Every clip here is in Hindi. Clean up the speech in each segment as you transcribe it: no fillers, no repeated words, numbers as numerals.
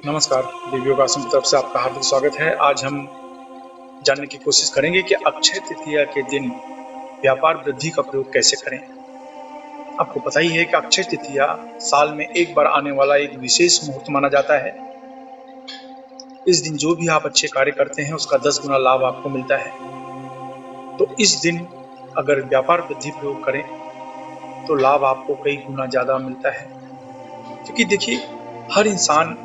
नमस्कार, दिव्य योगासन की तरफ से आपका हार्दिक स्वागत है। आज हम जानने की कोशिश करेंगे कि अक्षय तृतीया के दिन व्यापार वृद्धि का प्रयोग कैसे करें। आपको पता ही है कि अक्षय तृतीया साल में एक बार आने वाला एक विशेष मुहूर्त माना जाता है। इस दिन जो भी आप अच्छे कार्य करते हैं उसका 10 गुना लाभ आपको मिलता है। तो इस दिन अगर व्यापार वृद्धि प्रयोग करें तो लाभ आपको कई गुना ज्यादा मिलता है। क्योंकि देखिए, हर इंसान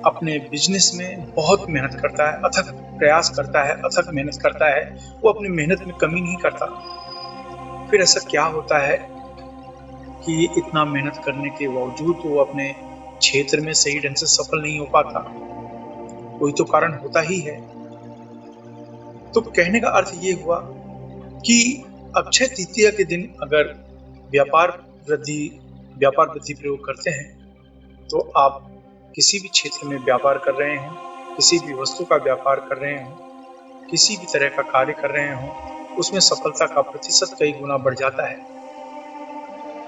अपने बिजनेस में बहुत मेहनत करता है, अथक प्रयास करता है, अथक मेहनत करता है। वो अपनी मेहनत में कमी नहीं करता। फिर ऐसा क्या होता है कि इतना मेहनत करने के बावजूद वो अपने क्षेत्र में सही ढंग से सफल नहीं हो पाता? कोई तो कारण होता ही है। तो कहने का अर्थ ये हुआ कि अक्षय तृतीया के दिन अगर व्यापार वृद्धि व्यापार वृद्धि प्रयोग करते हैं तो आप किसी भी क्षेत्र में व्यापार कर रहे हैं, किसी भी वस्तु का व्यापार कर रहे हैं, किसी भी तरह का कार्य कर रहे हो, उसमें सफलता का प्रतिशत कई गुना बढ़ जाता है।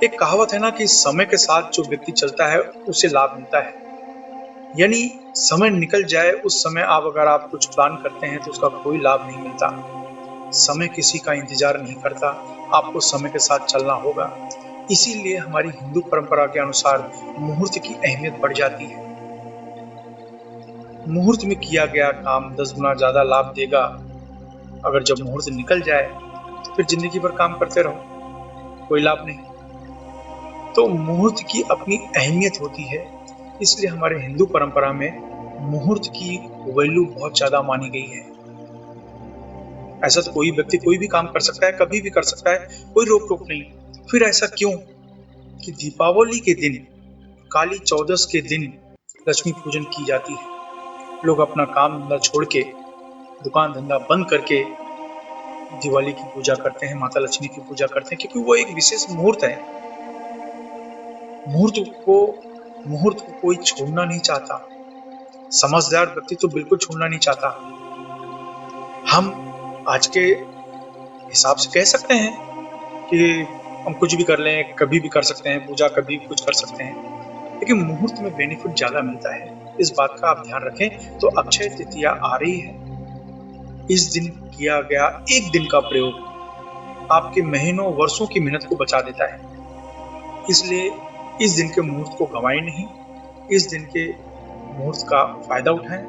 एक कहावत है ना कि समय के साथ जो व्यक्ति चलता है उसे लाभ मिलता है। यानी समय निकल जाए, उस समय आप कुछ प्लान करते हैं तो उसका कोई लाभ नहीं मिलता। समय किसी का इंतजार नहीं करता, आपको समय के साथ चलना होगा। इसीलिए हमारी हिंदू परंपरा के अनुसार मुहूर्त की अहमियत बढ़ जाती है। मुहूर्त में किया गया काम 10 गुना ज्यादा लाभ देगा। अगर जब मुहूर्त निकल जाए तो फिर जिंदगी भर काम करते रहो, कोई लाभ नहीं। तो मुहूर्त की अपनी अहमियत होती है। इसलिए हमारे हिंदू परंपरा में मुहूर्त की वैल्यू बहुत ज्यादा मानी गई है। ऐसा तो कोई व्यक्ति कोई भी काम कर सकता है, कभी भी कर सकता है, कोई रोक टोक नहीं। फिर ऐसा क्यों कि दीपावली के दिन, काली चौदस के दिन लक्ष्मी पूजन की जाती है। लोग अपना काम धंधा छोड़ के, दुकान धंधा बंद करके दिवाली की पूजा करते हैं, माता लक्ष्मी की पूजा करते हैं, क्योंकि वो एक विशेष मुहूर्त है। मुहूर्त को मुहूर्त को कोई छोड़ना नहीं चाहता। समझदार व्यक्ति तो बिल्कुल छोड़ना नहीं चाहता। हम आज के हिसाब से कह सकते हैं कि हम कुछ भी कर लें, कभी भी कर सकते हैं पूजा, कभी भी कुछ कर सकते हैं, लेकिन मुहूर्त में बेनिफिट ज्यादा मिलता है। इस बात का आप ध्यान रखें। तो अक्षय तृतीया आ रही है। इस दिन किया गया एक दिन का प्रयोग आपके महीनों वर्षों की मेहनत को बचा देता है। इसलिए इस दिन के मुहूर्त को गंवाएं नहीं। इस दिन के मुहूर्त का फायदा उठाएं।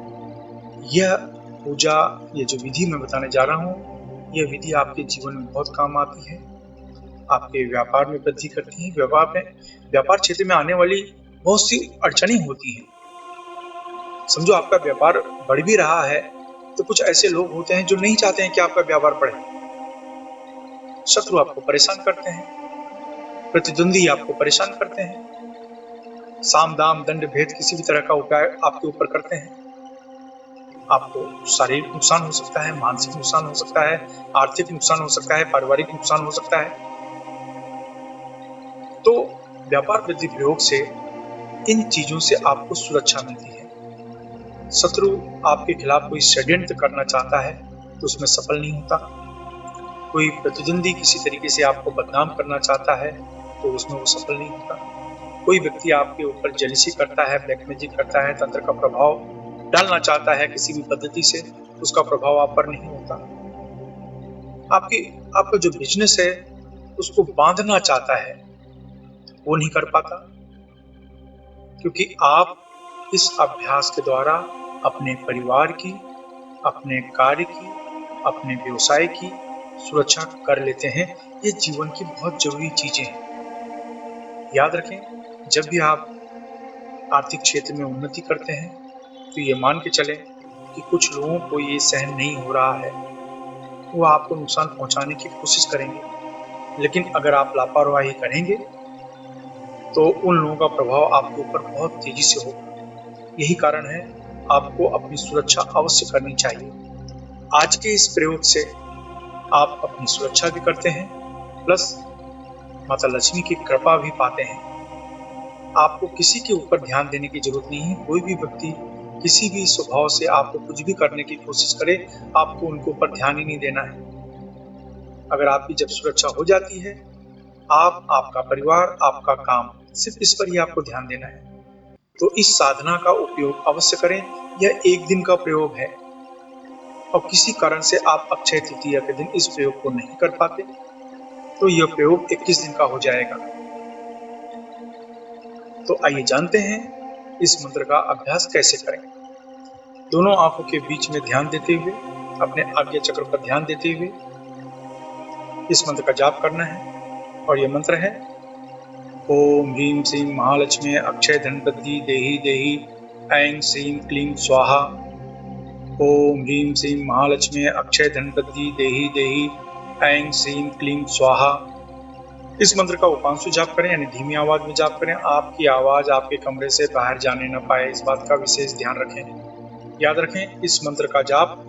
यह पूजा, ये जो विधि मैं बताने जा रहा हूँ, यह विधि आपके जीवन में बहुत काम आती है। आपके व्यापार में वृद्धि करती है। व्यापार क्षेत्र में आने वाली बहुत सी अड़चनें होती हैं। समझो आपका व्यापार बढ़ भी रहा है तो कुछ ऐसे लोग होते हैं जो नहीं चाहते हैं कि आपका व्यापार बढ़े। शत्रु आपको परेशान करते हैं, प्रतिद्वंदी आपको परेशान करते हैं, साम दाम दंड भेद किसी भी तरह का उपाय आपके ऊपर करते हैं। आपको शारीरिक नुकसान हो सकता है, मानसिक नुकसान हो सकता है, आर्थिक नुकसान हो सकता है, पारिवारिक नुकसान हो सकता है। तो व्यापार वृद्धि प्रयोग से इन चीजों से आपको सुरक्षा मिलती है। शत्रु आपके खिलाफ कोई षड्यंत्र करना चाहता है तो उसमें सफल नहीं होता। कोई प्रतिद्वंदी किसी तरीके से आपको बदनाम करना चाहता है तो उसमें वो सफल नहीं होता। कोई व्यक्ति आपके ऊपर जेलसी करता है, ब्लैकमेजिंग करता है, तंत्र का प्रभाव डालना चाहता है किसी भी पद्धति से, उसका प्रभाव आप पर नहीं होता। आपकी आपका जो बिजनेस है उसको बांधना चाहता है, वो नहीं कर पाता, क्योंकि आप इस अभ्यास के द्वारा अपने परिवार की, अपने कार्य की, अपने व्यवसाय की सुरक्षा कर लेते हैं। ये जीवन की बहुत जरूरी चीजें हैं। याद रखें, जब भी आप आर्थिक क्षेत्र में उन्नति करते हैं तो ये मान के चलें कि कुछ लोगों को ये सहन नहीं हो रहा है, वो आपको नुकसान पहुंचाने की कोशिश करेंगे। लेकिन अगर आप लापरवाही करेंगे तो उन लोगों का प्रभाव आपके ऊपर बहुत तेजी से होगा। यही कारण है आपको अपनी सुरक्षा अवश्य करनी चाहिए। आज के इस प्रयोग से आप अपनी सुरक्षा भी करते हैं, प्लस माता लक्ष्मी की कृपा भी पाते हैं। आपको किसी के ऊपर ध्यान देने की जरूरत नहीं है। कोई भी व्यक्ति किसी भी स्वभाव से आपको कुछ भी करने की कोशिश करे, आपको उनके ऊपर ध्यान ही नहीं देना है। अगर आपकी जब सुरक्षा हो जाती है, आप, आपका परिवार, आपका काम, सिर्फ इस पर ही आपको ध्यान देना है। तो इस साधना का उपयोग अवश्य करें। यह एक दिन का प्रयोग है और किसी कारण से आप अक्षय तृतीया के दिन इस प्रयोग को नहीं कर पाते तो यह प्रयोग 21 दिन का हो जाएगा। तो आइए जानते हैं इस मंत्र का अभ्यास कैसे करें। दोनों आंखों के बीच में ध्यान देते हुए, अपने आज्ञा चक्र पर ध्यान देते हुए इस मंत्र का जाप करना है। और यह मंत्र है ओम ह्रीं श्रीं महालक्ष्मी अक्षय धनपति देहि देहि ऐं श्रीं क्लीं स्वाहा। ओम ह्रीं श्रीं महालक्ष्मी अक्षय धनपति देहि देहि ऐं श्रीं क्लीं स्वाहा। इस मंत्र का उपांशु जाप करें, यानी धीमी आवाज में जाप करें। आपकी आवाज आपके कमरे से बाहर जाने न पाए, इस बात का विशेष ध्यान रखें। याद रखें, इस मंत्र का जाप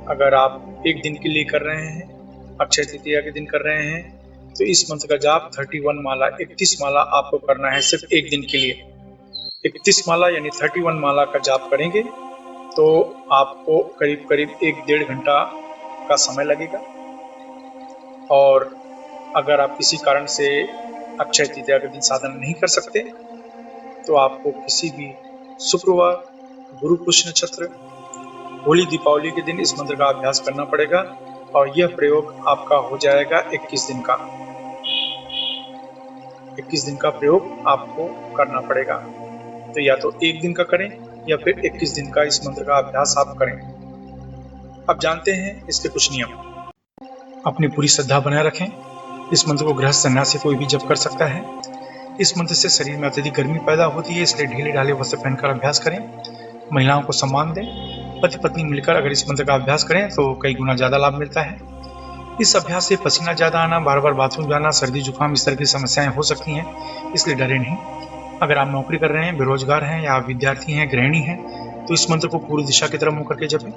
अगर आप एक दिन के लिए कर रहे हैं, अक्षय तृतीया के दिन कर रहे हैं, तो इस मंत्र का जाप 31 माला 31 माला आपको करना है सिर्फ एक दिन के लिए। 31 माला यानी 31 माला का जाप करेंगे तो आपको करीब करीब 1-1.5 घंटा का समय लगेगा। और अगर आप किसी कारण से अक्षय तृतीया के दिन साधना नहीं कर सकते तो आपको किसी भी शुक्रवार, गुरु पुष्य नक्षत्र, होली, दीपावली के दिन इस मंत्र का अभ्यास करना पड़ेगा और यह प्रयोग आपका हो जाएगा 21 दिन का। 21 दिन का प्रयोग आपको करना पड़ेगा। तो या तो एक दिन का करें या फिर 21 दिन का इस मंत्र का अभ्यास आप करें। अब जानते हैं इसके कुछ नियम। अपनी पूरी श्रद्धा बनाए रखें। इस मंत्र को गृहस्थ सन्यासी कोई भी जप कर सकता है। इस मंत्र से शरीर में अत्यधिक गर्मी पैदा होती है, इसलिए ढीले ढाले वस्त्र पहनकर अभ्यास करें। महिलाओं को सम्मान दें। पति पत्नी मिलकर अगर इस मंत्र का अभ्यास करें तो कई गुना ज्यादा लाभ मिलता है। इस अभ्यास से पसीना ज्यादा आना, बार बार बाथरूम जाना, सर्दी जुकाम इस तरह की समस्याएं हो सकती हैं, इसलिए डरे नहीं। अगर आप नौकरी कर रहे हैं, बेरोजगार हैं या विद्यार्थी हैं, गृहिणी हैं, तो इस मंत्र को पूर्व दिशा की तरफ मुंह करके जपें।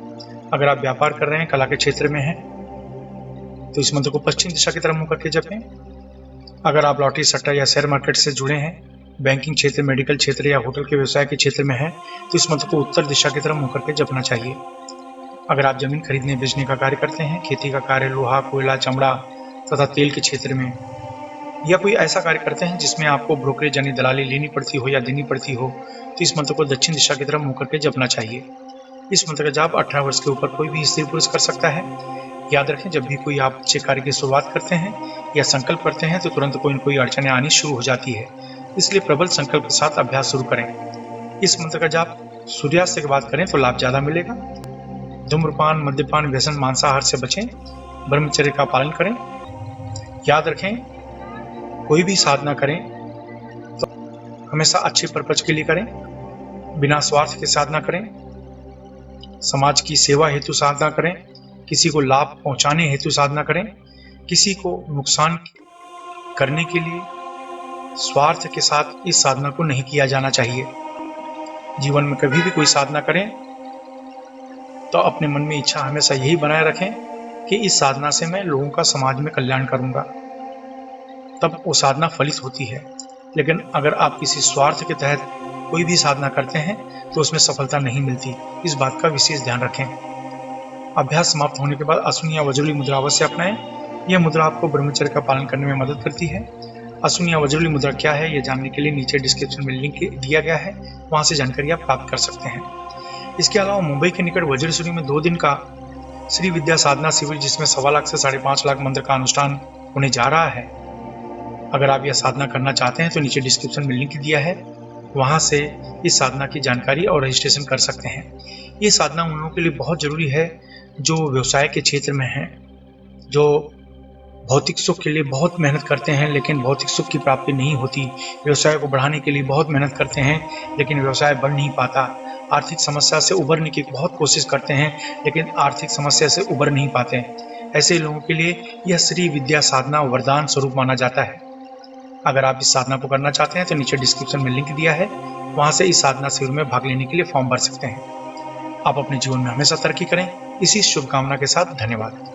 अगर आप व्यापार कर रहे हैं, कला के क्षेत्र में हैं, तो इस मंत्र को पश्चिम दिशा की तरफ मुंह करके जपें। अगर आप लॉटरी, सट्टा या शेयर मार्केट से जुड़े हैं, बैंकिंग क्षेत्र, मेडिकल क्षेत्र या होटल के व्यवसाय के क्षेत्र में है, तो इस मंत्र को उत्तर दिशा की तरफ मुंह करके जपना चाहिए। अगर आप जमीन खरीदने बेचने का कार्य करते हैं, खेती का कार्य, लोहा, कोयला, चमड़ा तथा तेल के क्षेत्र में, या कोई ऐसा कार्य करते हैं जिसमें आपको ब्रोकरेज यानी दलाली लेनी पड़ती हो या देनी पड़ती हो, तो इस मंत्र को दक्षिण दिशा की तरफ मुंह करके जपना चाहिए। इस मंत्र का जाप 18 वर्ष के ऊपर कोई भी स्त्री पुरुष कर सकता है। याद रखें, जब भी कोई आप अच्छे कार्य की शुरुआत करते हैं या संकल्प करते हैं तो तुरंत कोई न कोई अड़चनें आनी शुरू हो जाती है, इसलिए प्रबल संकल्प के साथ अभ्यास शुरू करें। इस मंत्र का जाप सूर्यास्त के बाद करें तो लाभ ज्यादा मिलेगा। धूम्रपान, मद्यपान, व्यसन, मांसाहार से बचें। ब्रह्मचर्य का पालन करें। याद रखें, कोई भी साधना करें तो हमेशा अच्छे पर्पज के लिए करें, बिना स्वार्थ के साधना करें, समाज की सेवा हेतु साधना करें, किसी को लाभ पहुंचाने हेतु साधना करें। किसी को नुकसान करने के लिए स्वार्थ के साथ इस साधना को नहीं किया जाना चाहिए। जीवन में कभी भी कोई साधना करें तो अपने मन में इच्छा हमेशा यही बनाए रखें कि इस साधना से मैं लोगों का समाज में कल्याण करूंगा, तब वो साधना फलित होती है। लेकिन अगर आप किसी स्वार्थ के तहत कोई भी साधना करते हैं तो उसमें सफलता नहीं मिलती, इस बात का विशेष ध्यान रखें। अभ्यास समाप्त होने के बाद अश्विनी या वज्रली मुद्रा अवश्य अपनाएं। यह मुद्रा आपको ब्रह्मचर्य का पालन करने में मदद करती है। अश्विनी या वज्रली मुद्रा क्या है, यह जानने के लिए नीचे डिस्क्रिप्शन में लिंक दिया गया है, वहां से जानकारी आप प्राप्त कर सकते हैं। इसके अलावा मुंबई के निकट वज्रेश्वरी में 2 दिन का श्री विद्या साधना शिविर, जिसमें 1.25 लाख से 5.5 लाख मंत्र का अनुष्ठान होने जा रहा है। अगर आप यह साधना करना चाहते हैं तो नीचे डिस्क्रिप्शन में लिंक दिया है, वहां से इस साधना की जानकारी और रजिस्ट्रेशन कर सकते हैं। ये साधना उन लोगों के लिए बहुत जरूरी है जो व्यवसाय के क्षेत्र में हैं, जो भौतिक सुख के लिए बहुत मेहनत करते हैं लेकिन भौतिक सुख की प्राप्ति नहीं होती, व्यवसाय को बढ़ाने के लिए बहुत मेहनत करते हैं लेकिन व्यवसाय बढ़ नहीं पाता, आर्थिक समस्या से उबरने की बहुत कोशिश करते हैं लेकिन आर्थिक समस्या से उबर नहीं पाते। ऐसे लोगों के लिए यह श्री विद्या साधना वरदान स्वरूप माना जाता है। अगर आप इस साधना को करना चाहते हैं तो नीचे डिस्क्रिप्शन में लिंक दिया है, वहां से इस साधना शिविर में भाग लेने के लिए फॉर्म भर सकते हैं। आप अपने जीवन में हमेशा तरक्की करें, इसी शुभकामना के साथ धन्यवाद।